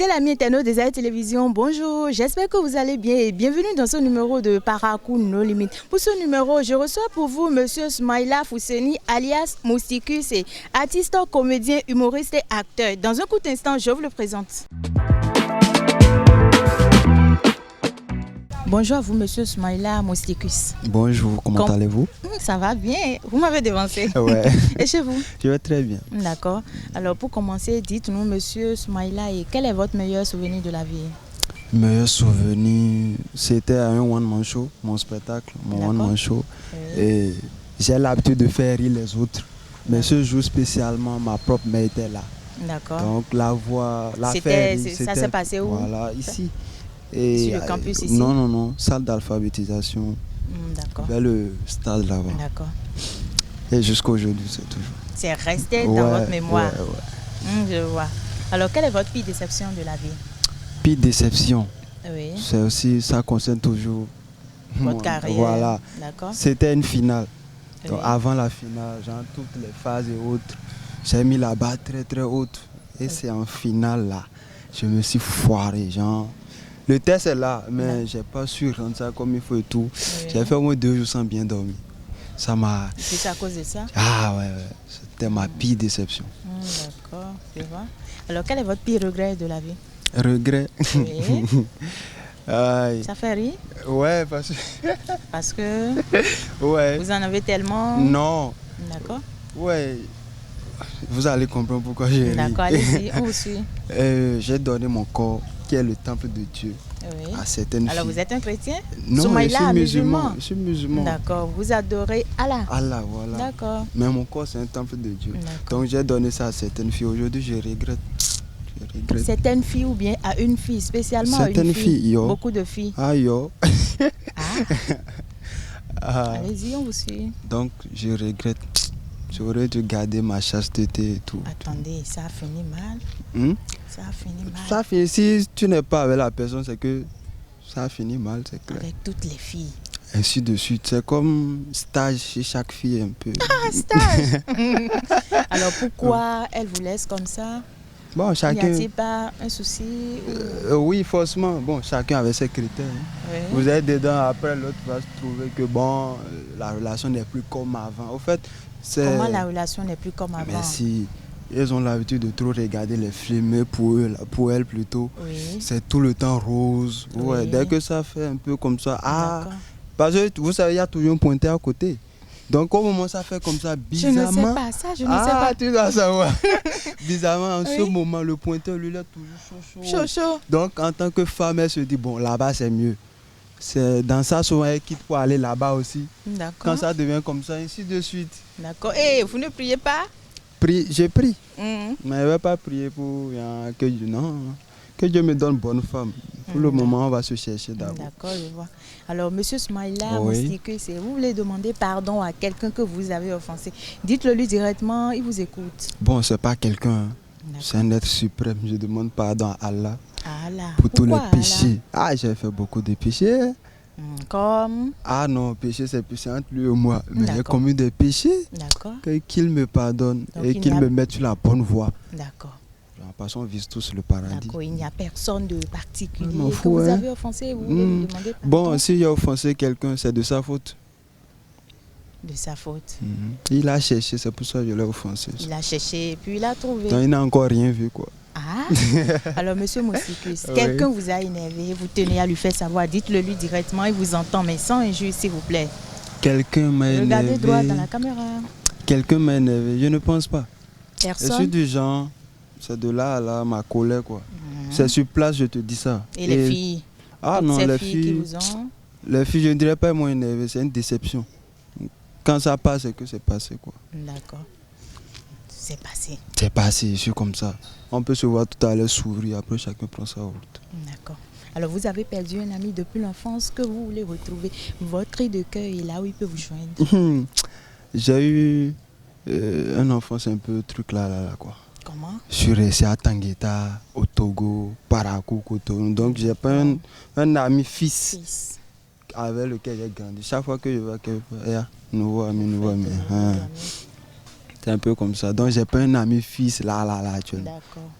Fidèle ami internaute des Aïe Télévision, bonjour, j'espère que vous allez bien et bienvenue dans ce numéro de Parakou No Limit. Pour ce numéro, je reçois pour vous Monsieur Smaïla Fousseni alias Mousticus, artiste, comédien, humoriste et acteur. Dans un court instant, je vous le présente. Bonjour à vous, Monsieur Smaïla Mousticus. Bonjour, comment allez-vous? Ça va bien, vous m'avez devancé. Ouais. Et chez vous? Je vais très bien. D'accord. Alors pour commencer, dites-nous, Monsieur Smaïla, quel est votre meilleur souvenir de la vie? Meilleur souvenir, c'était à un one-man show, mon spectacle, mon one-man show. Oui. Et j'ai l'habitude de faire rire les autres. Mais ce jour spécialement, ma propre mère était là. D'accord. Donc la voix, la faire rire, ça s'est passé où? Voilà, ici. Et sur le campus ici? Non, salle d'alphabétisation. D'accord. Vers le stade là-bas. D'accord. Et jusqu'aujourd'hui, c'est toujours. C'est resté dans votre mémoire. Ouais. Je vois. Alors, quelle est votre pire déception de la vie? Pire déception? Oui. C'est aussi, ça concerne toujours votre carrière. Voilà. D'accord. C'était une finale. Oui. Donc, avant la finale, genre toutes les phases et autres, j'ai mis la barre très très haute. Et c'est en finale là, je me suis foiré, genre. Le test est là, mais j'ai pas su rendre ça comme il faut et tout. Oui. J'ai fait au moins 2 jours sans bien dormir. Ça m'a... C'est à cause de ça? Ah ouais. C'était ma pire déception. D'accord, je vois. Alors, quel est votre pire regret de la vie? Regret? Oui. Ça fait rire? Ouais, parce que... Ouais. Vous en avez tellement? Non. D'accord. Ouais. Vous allez comprendre pourquoi j'ai ri. D'accord, allez-y, on vous suit. J'ai donné mon corps, qui est le temple de Dieu, à certaines filles. Alors vous êtes un chrétien? Non, Soumaïla, je suis musulman. D'accord, vous adorez Allah? Allah, voilà. D'accord. Mais mon corps, c'est un temple de Dieu. Donc j'ai donné ça à certaines filles. Aujourd'hui, je regrette. Certaines filles ou bien à une fille, spécialement certaines à une fille? Yo. Beaucoup de filles? Ah, yo. Allez-y, on vous suit. Donc je regrette. J'aurais dû garder ma chasteté et tout. Attendez, ça a fini mal. Ça a fini mal. Ça finit, si tu n'es pas avec la personne, c'est que ça a fini mal, c'est clair. Avec toutes les filles. Ainsi de suite. C'est comme stage chez chaque fille un peu. Ah, stage. Alors pourquoi elle vous laisse comme ça? Bon, chacun... N'y a-t-il pas un souci Oui, forcément. Bon, chacun avait ses critères. Oui. Vous êtes dedans, après l'autre va se trouver que bon, la relation n'est plus comme avant. Au fait, comment la relation n'est plus comme avant? Merci. Ils ont l'habitude de trop regarder les films, mais pour elle plutôt, c'est tout le temps rose. Ouais, dès que ça fait un peu comme ça, parce que vous savez, il y a toujours un pointeur à côté. Donc au moment où ça fait comme ça, bizarrement... Je ne sais pas ça, je ne sais pas. Tu dois savoir. Bizarrement, en ce moment, le pointeur, lui, il est toujours chaud. Donc en tant que femme, elle se dit, bon, là-bas, c'est mieux. C'est dans ça, souvent, elle quitte pour aller là-bas aussi. D'accord. Quand ça devient comme ça, ainsi de suite. D'accord. Et vous ne priez pas? J'ai prié. Mais je ne vais pas prier pour que Dieu... Non, que Dieu me donne bonne femme. Pour le moment, on va se chercher d'abord. D'accord, je vois. Alors, Monsieur Smaïla Mousticus, vous voulez demander pardon à quelqu'un que vous avez offensé. Dites-le lui directement, il vous écoute. Bon, c'est pas quelqu'un. C'est un être suprême. Je demande pardon à Allah. Pour tous les péchés. Allah? J'ai fait beaucoup de péchés. Comme? Non, péché, c'est entre lui et moi. Mais j'ai commis des péchés. D'accord. Qu'il me pardonne. Donc, et qu'il me mette sur la bonne voie. D'accord. En passant, on vise tous le paradis. D'accord, il n'y a personne de particulier que vous avez offensé, vous voulez lui demander pardon? Bon, si j'ai offensé quelqu'un, c'est de sa faute. De sa faute. Il a cherché, c'est pour ça que je l'ai offensé. Il a cherché, puis il a trouvé. Donc il n'a encore rien vu, quoi. Alors Monsieur Mousticus, quelqu'un vous a énervé, vous tenez à lui faire savoir, dites-le lui directement, il vous entend, mais sans injure, s'il vous plaît. Quelqu'un m'a énervé. Regardez droit dans la caméra. Quelqu'un m'a énervé, je ne pense pas. Personne. Je suis du genre, c'est de là à là, ma colère, quoi. C'est sur place, je te dis ça. Et les filles? Non, les filles qui vous ont... Les filles, je ne dirais pas moins énervé, c'est une déception. Quand ça passe, c'est que c'est passé, quoi. D'accord. C'est passé. C'est passé, je suis comme ça. On peut se voir tout à l'heure sourire, après chacun prend sa route. D'accord. Alors vous avez perdu un ami depuis l'enfance que vous voulez retrouver. Votre cri de cœur est là où il peut vous joindre. J'ai eu un enfance un peu truc là, quoi. Comment? Je suis resté à Tangueta, au Togo, Parakou, Cotonou. Donc j'ai pas un ami fils avec lequel j'ai grandi. Chaque fois que je vois quelqu'un, nouveau ami. C'est un peu comme ça. Donc j'ai pas un ami fils là actuellement. D'accord.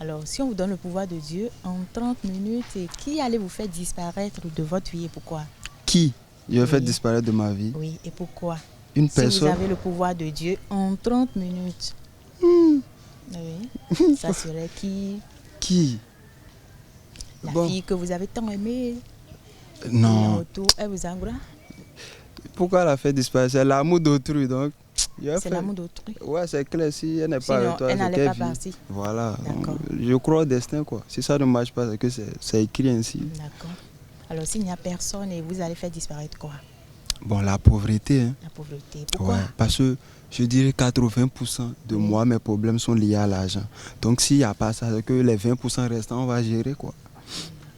Alors, si on vous donne le pouvoir de Dieu en 30 minutes, et qui allez vous faire disparaître de votre vie et pourquoi? Qui je vais faire Oui. disparaître de ma vie? Oui, et pourquoi? Une Si vous personne. avez le pouvoir de Dieu en 30 minutes. Oui. Ça serait qui? Qui? La Bon. fille que vous avez tant aimée. Et en Non. retour, elle vous envoie. Pourquoi la faire disparaître? C'est l'amour d'autrui, donc. C'est l'amour d'autrui. Ouais, c'est clair. Si elle n'est pas Sinon, avec toi, elle c'est n'allait qu'elle pas vit. partir. Voilà. D'accord. Je crois au destin, quoi. Si ça ne marche pas, c'est que c'est écrit ainsi. D'accord. Alors, s'il n'y a personne, et vous allez faire disparaître quoi? Bon, la pauvreté, hein. La pauvreté. Pourquoi? Ouais, parce que je dirais 80% de Oui. moi, mes problèmes sont liés à l'argent. Donc, s'il n'y a pas ça, c'est que les 20% restants, on va gérer, quoi.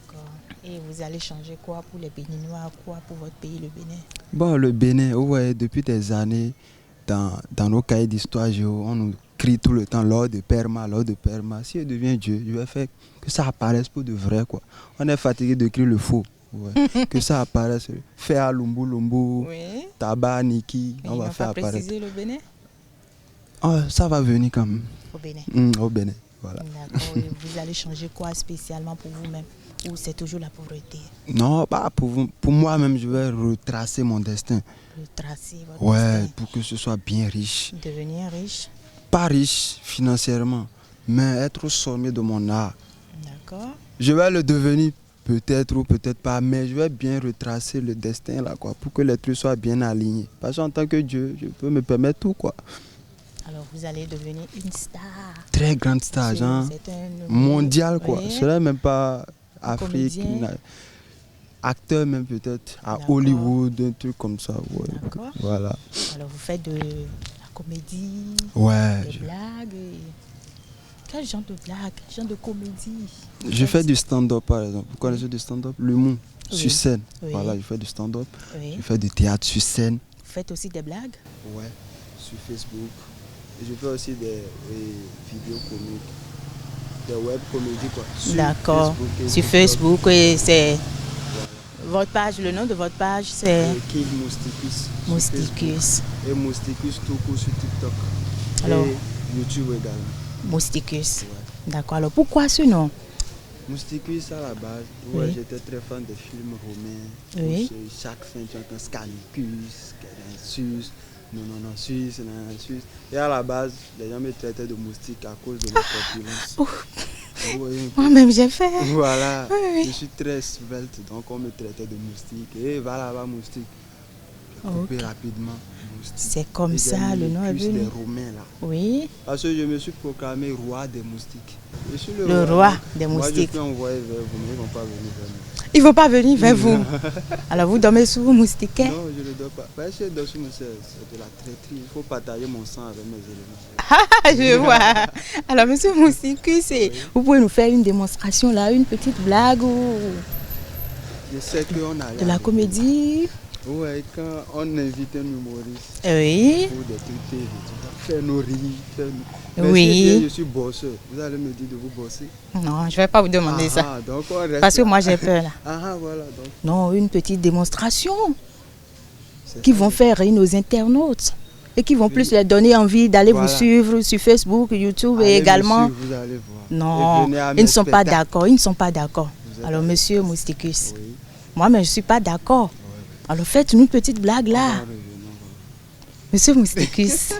D'accord. Et vous allez changer quoi pour les Béninois, quoi pour votre pays, le Bénin? Bon, le Bénin, ouais, depuis des années, dans nos cahiers d'histoire géo, on nous crie tout le temps l'ordre de Perma, l'ordre de Perma. Si je deviens Dieu, je vais faire que ça apparaisse pour de vrai, quoi. On est fatigué de crier le faux. Ouais. Que ça apparaisse. Faire Lumbu Lumbu, Oui. Tabac, Niki, Mais on ils va n'ont faire pas apparaître. précisé le Bénin? Ça va venir quand même. Au Bénin. Au Bénin. Voilà. D'accord. Et vous allez changer quoi spécialement pour vous-même? Ou c'est toujours la pauvreté? Non, bah pour moi-même, je vais retracer mon destin. Le tracer votre Ouais, destin? pour que ce soit bien riche. Devenir riche? Pas riche financièrement, mais être sommé de mon art. D'accord. Je vais le devenir peut-être ou peut-être pas, mais je vais bien retracer le destin là, quoi, pour que les trucs soient bien alignés. Parce qu'en tant que Dieu, je peux me permettre tout, quoi. Alors vous allez devenir une star. Très grande star, Monsieur, genre c'est un mondial, quoi. Oui. Ce n'est même pas Afrique, comédien. acteur même peut-être à D'accord. Hollywood, un truc comme ça. Ouais. D'accord. Voilà. Alors vous faites de la comédie, Ouais. des blagues. Quel genre de blague, quel genre de comédie? Je fais du stand-up par exemple. Vous connaissez du stand-up? L'humour Oui. sur scène. Oui. Voilà, je fais du stand-up. Oui. Je fais du théâtre sur scène. Vous faites aussi des blagues? Ouais, sur Facebook. Et je fais aussi des vidéos comiques, des web comédies quoi. Sur D'accord. Facebook et Sur TikTok. Facebook, et c'est Voilà. votre page, le nom de votre page, c'est Et King Mousticus. sur Facebook. Mousticus. Et Mousticus tout court sur TikTok. Alors. Et YouTube également. Mousticus. Ouais. D'accord. Alors pourquoi ce nom? Mousticus à la base, ouais, Oui. j'étais très fan des films romains. Oui. Où chaque fin tu entends Scanicus, Sus, non, Suisse, non, Suisse. Et à la base, les gens me traitaient de moustique à cause de ma corpulence. Ouais, Moi-même j'ai fait. voilà, Oui. je suis très svelte, donc on me traitait de moustique. Et va là-bas, moustique. J'ai coupé Ok. rapidement, moustique. C'est comme Et j'ai ça, mis le les nom est cuisses venu. des Romains là. Oui. Parce que je me suis proclamé roi des moustiques. Je suis Le roi donc, des moi, moustiques. je peux envoyer vers vous, mais ils ne vont pas venir vers moi. Ils ne vont pas venir vers vous. Alors vous dormez sous vos moustiquaires? Non, je ne dors pas. Parce que je dors sous mon c'est de la traîtrise. Il faut partager mon sang avec mes éléments. Ah, je vois. Alors monsieur Mousticus, vous pouvez nous faire une démonstration là, une petite blague ou Je sais qu'on a de la comédie? Ouais, quand on invite un humoriste Oui. pour des trucs TV, tu vois, faire nos rires, faire nos... Oui. Mais si je suis bosseur, vous allez me dire de vous bosser. Non, je ne vais pas vous demander ça. Donc on reste Parce que là. moi j'ai peur là. Voilà. Donc, Non, une petite démonstration c'est qui ça. vont faire rire nos internautes et qui vont Oui. plus leur donner envie d'aller Voilà. vous suivre sur Facebook, YouTube Allez et me également. suivre, vous allez voir. Et Non, venez à ils mes ne sont pas spectacles. d'accord. Ils ne sont pas d'accord. Vous êtes Alors, à monsieur l'aise. Mousticus, Oui. moi-même, je ne suis pas d'accord. Ouais. Alors, faites-nous une petite blague On va là. revenir, Monsieur Mousticus,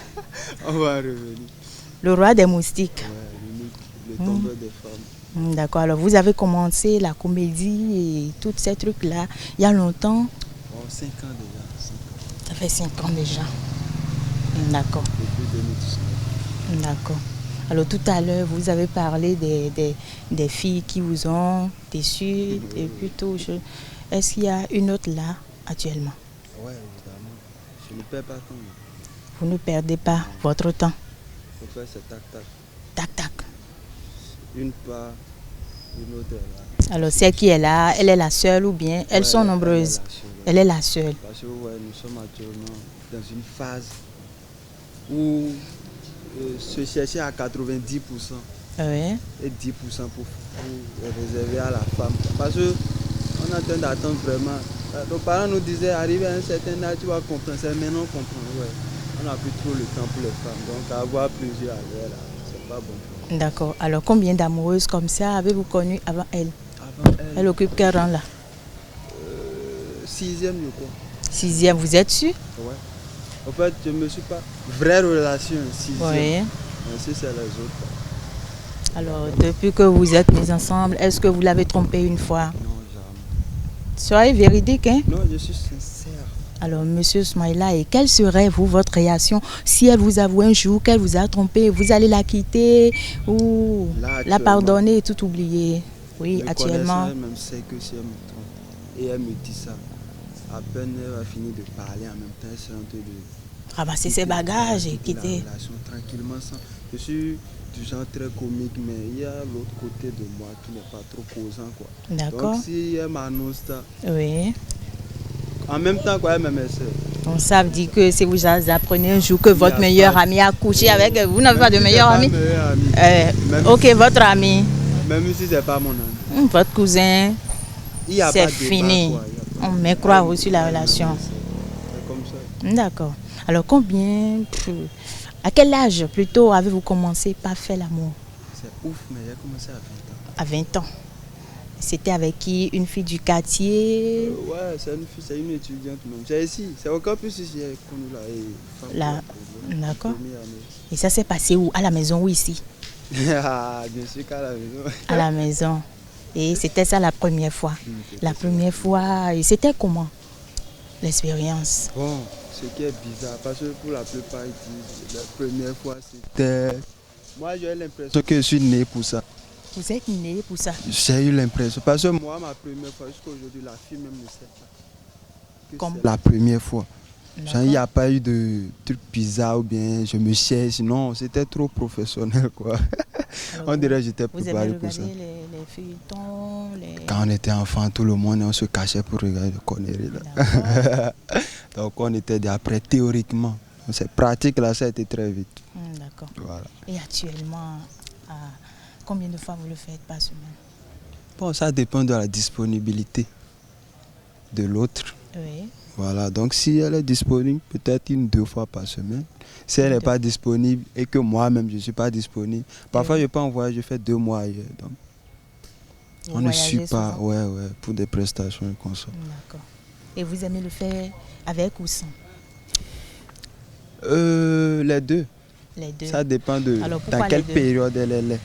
on va revenir. le roi des moustiques. Ouais, le tombeur des femmes. D'accord. Alors, vous avez commencé la comédie et tous ces trucs-là il y a longtemps. Oh, 5 ans déjà. 5 ans. Ça fait 5 ans déjà. D'accord. Depuis 2019. D'accord. Alors tout à l'heure, vous avez parlé des filles qui vous ont déçu et puis tout. Est-ce qu'il y a une autre là actuellement? Ouais, évidemment. Je ne perds pas temps. Vous ne perdez pas votre temps. Il faut faire ce tac-tac. Tac, tac. Une part, une autre est là. Alors c'est qui est là? Elle est la seule ou bien elles Ouais, sont nombreuses? Elle est la seule. Parce que ouais, nous sommes actuellement dans une phase où se chercher à 90% Oui. et 10% pour réserver à la femme. Parce qu'on est en train d'attendre vraiment. Nos parents nous disaient, arrivé à un certain âge, tu vas comprendre. C'est maintenant qu'on comprend. Ouais. On n'a plus trop le temps pour les femmes. Donc avoir plusieurs à l'heure, là, c'est pas bon. D'accord. Alors, combien d'amoureuses comme ça avez-vous connu avant elle? Avant elle, Elle occupe quel rang là? sixième, je crois. Sixième, vous êtes sûr? Ouais. En fait, je me suis pas... Vraie relation, sixième. Oui. Mais si c'est les autres. Alors, depuis que vous êtes mis ensemble, est-ce que vous l'avez trompée une fois? Non, jamais. Soyez véridique, hein? Non, je suis sincère. Alors, monsieur Smaïla, et quelle serait votre réaction si elle vous avoue un jour qu'elle vous a trompé? Vous allez la quitter ou Là, la pardonner et tout oublier? Oui, me actuellement. Elle même sait que si elle me trompe et elle me dit ça, à peine elle va finir de parler en même temps, elle sera en train de Ramasser ses bagages et quitter. la relation tranquillement sans. Je suis du genre très comique, mais il y a l'autre côté de moi qui n'est pas trop causant, quoi. D'accord. Donc si elle m'annonce ça, Oui. en même temps quoi, elle me met ça. Donc ça veut dire que si vous apprenez un jour que votre a meilleur pas- ami a couché avec vous, n'avez pas de Même si meilleur c'est ami? pas meilleur ami. Même Ok, si- votre ami, Même si c'est pas mon ami. votre cousin, Il y a c'est pas de débat, fini. quoi. Il y a pas On de- met croix sur la relation. C'est comme ça. D'accord. Alors à quel âge plutôt avez-vous commencé par faire l'amour? C'est ouf, mais j'ai commencé à 20 ans. À 20 ans. C'était avec qui? Une fille du quartier? Ouais, c'est une fille, c'est une étudiante même. C'est ici, c'est encore plus ici, j'ai connu là. Là, d'accord. Première année. Et ça s'est passé où? À la maison ou ici? Ah, bien sûr qu'à la maison. À la maison. Et c'était ça la première fois. La première fois, et c'était comment l'expérience? Bon, ce qui est bizarre, parce que pour la plupart, ils disent la première fois c'était. Moi, j'ai l'impression que je suis né pour ça. Vous êtes né pour ça? J'ai eu l'impression, parce que moi, ma première fois, jusqu'à aujourd'hui, la fille même ne sait pas. Que Comme- c'est la première fois. Genre, il n'y D'accord. a pas eu de truc bizarre ou bien je me cherche. Non, c'était trop professionnel, quoi. Alors, On dirait que j'étais vous aimez préparé pour ça. regarder les feuilletons, les... Quand on était enfant, tout le monde, on se cachait pour regarder des conneries. Là. D'accord. Donc on était déjà prêts théoriquement. C'est pratique, là, ça a été très vite. D'accord. Voilà. Et actuellement, combien de fois vous le faites par semaine? Bon, ça dépend de la disponibilité de l'autre. Oui. Voilà, donc si elle est disponible, peut-être 1-2 fois par semaine. Si elle n'est pas disponible et que moi-même je ne suis pas disponible, parfois je peux envoyer, je fais 2 mois ailleurs. Donc Vous on ne voyagez suit pas, souvent? ouais, pour des prestations et comme ça. D'accord. Et vous aimez le faire avec ou sans? Les deux. Les deux. Ça dépend de Alors, pourquoi dans quelle les deux? période elle est.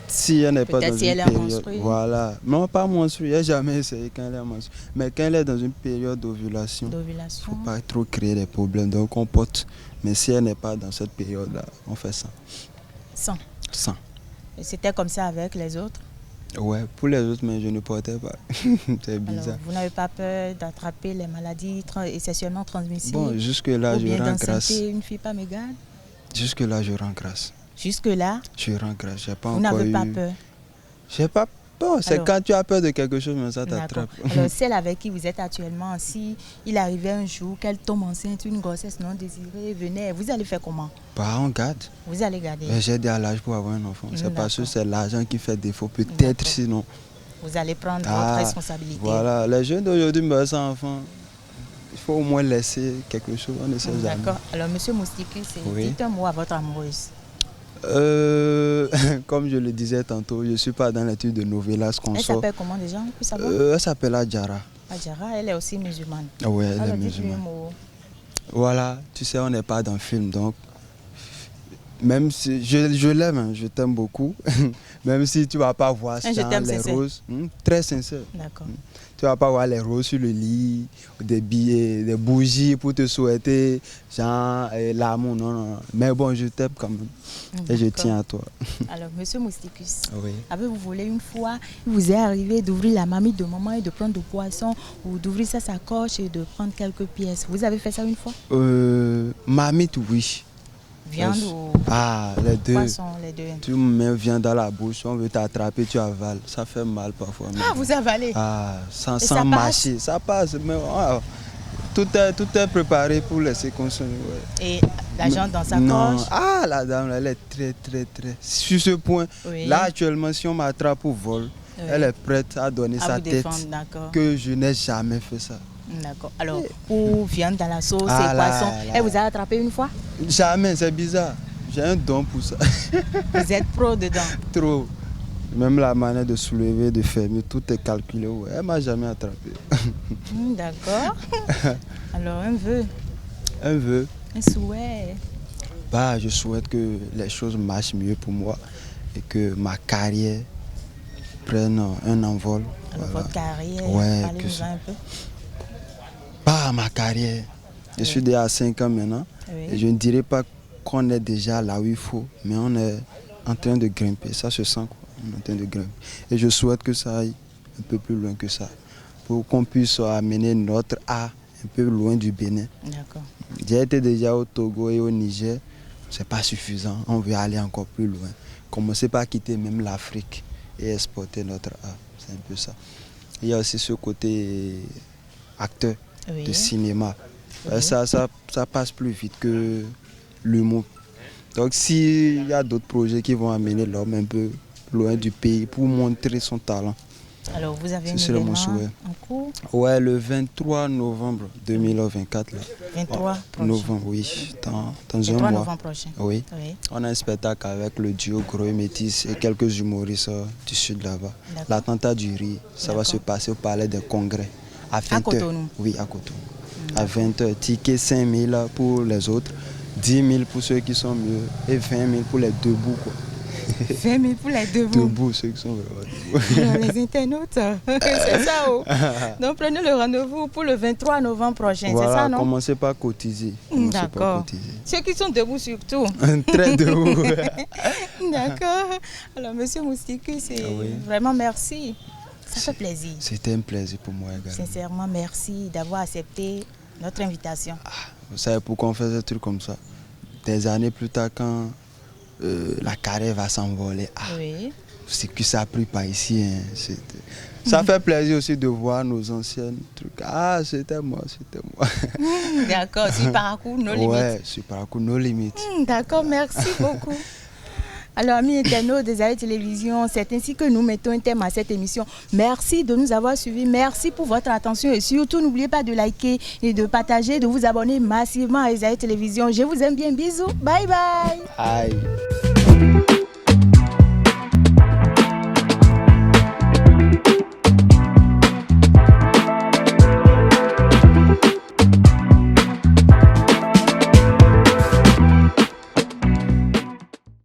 Si elle n'est pas Peut-être dans si une elle est période, menstruée. voilà. Non, pas menstruée, j'ai jamais essayé quand elle est menstruée. Mais quand elle est dans une période d'ovulation, il ne D'ovulation? faut pas trop créer des problèmes. Donc on porte. Mais si elle n'est pas dans cette période-là, on fait ça. Sans. Sans. Et c'était comme ça avec les autres? Ouais, pour les autres, mais je ne portais pas. C'est bizarre. Alors, vous n'avez pas peur d'attraper les maladies sexuellement transmissibles? Bon, jusque-là, ou je bien rends grâce. d'enceinte une fille pas mégale? Jusque-là, je rends grâce. Jusque-là, Je rends grâce. J'ai pas vous encore n'avez eu... pas peur? J'ai pas peur. C'est Alors- quand tu as peur de quelque chose, mais ça D'accord. t'attrape. Alors, celle avec qui vous êtes actuellement, si il arrivait un jour qu'elle tombe enceinte, une grossesse non désirée venait, vous allez faire comment? Bah, on garde. Vous allez garder. Mais j'ai déjà l'âge pour avoir un enfant. C'est parce que D'accord. c'est l'argent qui fait défaut. D'accord. Peut-être sinon. Vous allez prendre Ah, votre responsabilité. Voilà, les jeunes d'aujourd'hui, mais sans enfant, il faut au moins laisser quelque chose. On ne sait jamais. D'accord. Alors, monsieur Moustikis, Oui. dites un mot à votre amoureuse. Comme je le disais tantôt, je ne suis pas dans l'étude de novelas qu'on Elle sort. s'appelle comment déjà? On peut savoir? Elle s'appelle Adjara. Adjara, elle est aussi musulmane. Oui, elle est Alors, dites-lui un musulmane. mot. Voilà, tu sais, on n'est pas dans le film, donc même si je l'aime, hein, je t'aime beaucoup, même si tu vas pas voir Je ça, t'aime les sincère. roses, très sincère. D'accord. Tu vas pas voir les roses sur le lit, des billets, des bougies pour te souhaiter, genre l'amour, non. Mais bon, je t'aime quand même et je D'accord. tiens à toi. Alors, monsieur Moustikis, Oui. avez-vous volé une fois, il vous est arrivé d'ouvrir la marmite de maman et de prendre du poisson ou d'ouvrir sa sacoche et de prendre quelques pièces? Vous avez fait ça une fois? Mamite, oui. Viande Yes. ou Ah, les deux. poisson, les deux? Tu me mets viande dans la bouche, on veut t'attraper, tu avales. Ça fait mal parfois. mais Ah, bon. vous avalez? Ah, sans ça marcher, ça passe. Mais tout est préparé pour laisser consommer. Ouais. Et l'argent dans sa Non. poche? Ah, la dame, elle est très. Sur ce point, Oui. là actuellement, si on m'attrape au vol, Oui. elle est prête à donner À sa vous tête. défendre, d'accord. Que je n'ai jamais fait ça. D'accord. Alors, pour viande dans la sauce Ah et là poisson, là. elle vous a attrapé une fois? Jamais, c'est bizarre. J'ai un don pour ça. Vous êtes pro dedans. Trop. Même la manière de soulever, de fermer, tout est calculé. Ouais. Elle m'a jamais attrapé. D'accord. Alors, un vœu. Un vœu. Un souhait. Bah, je souhaite que les choses marchent mieux pour moi et que ma carrière prenne un envol. Alors, Voilà. votre carrière, Ouais, parlez-nous un peu. Bah, ma carrière. Je suis déjà à 5 ans maintenant. Oui. Et je ne dirais pas qu'on est déjà là où il faut, mais on est en train de grimper. Ça se sent, quoi. On est en train de grimper. Et je souhaite que ça aille un peu plus loin que ça, pour qu'on puisse amener notre art un peu loin du Bénin. D'accord. J'ai été déjà au Togo et au Niger, c'est pas suffisant. On veut aller encore plus loin. Commencer par quitter même l'Afrique et exporter notre art. C'est un peu ça. Il y a aussi ce côté acteur Oui. de cinéma. Oui. Ça passe plus vite que l'humour. Donc s'il y a d'autres projets qui vont amener l'homme un peu loin du pays pour montrer son talent. Alors, vous avez un Ce serait mon événement souhait. en cours? Ouais, le 23 novembre 2024. Là. 23 prochain. Novembre, oui, dans 23 un mois. novembre prochain. Oui. Oui. On a un spectacle avec le duo Gros et Métis et quelques humoristes du sud là-bas. D'accord. L'attentat du riz, ça va D'accord. se passer au palais des congrès à 20h. Cotonou. Oui, à Cotonou. À 20h. Ticket 5 000 pour les autres, 10 000 pour ceux qui sont mieux et 20 000 pour les debout. Quoi. 20 000 pour les debout. Debout, ceux qui sont vraiment debout. Alors, les internautes, c'est ça. Oh. Donc, prenez le rendez-vous pour le 23 novembre prochain, Voilà, c'est ça, non? commencez par cotiser. Commencez par D'accord. cotiser. Ceux qui sont debout surtout. Très debout. D'accord. Alors, monsieur Moustikus, oui. vraiment merci. Ça fait plaisir. C'était un plaisir pour moi également. Sincèrement, merci d'avoir accepté notre invitation. Vous savez pourquoi on fait des trucs comme ça? Des années plus tard, quand la carrière va s'envoler, Oui. c'est que ça a pris par ici. Hein. Ça fait plaisir aussi de voir nos anciennes trucs. Ah, c'était moi, c'était moi. D'accord, sur Parcours No Limites. Ouais, sur Parcours No Limites. D'accord, merci beaucoup. Alors, amis internautes des Aïe Télévision, c'est ainsi que nous mettons un terme à cette émission. Merci de nous avoir suivis, merci pour votre attention et surtout, n'oubliez pas de liker et de partager, de vous abonner massivement à Aïe Télévision. Je vous aime bien, bisous, bye bye. Aïe.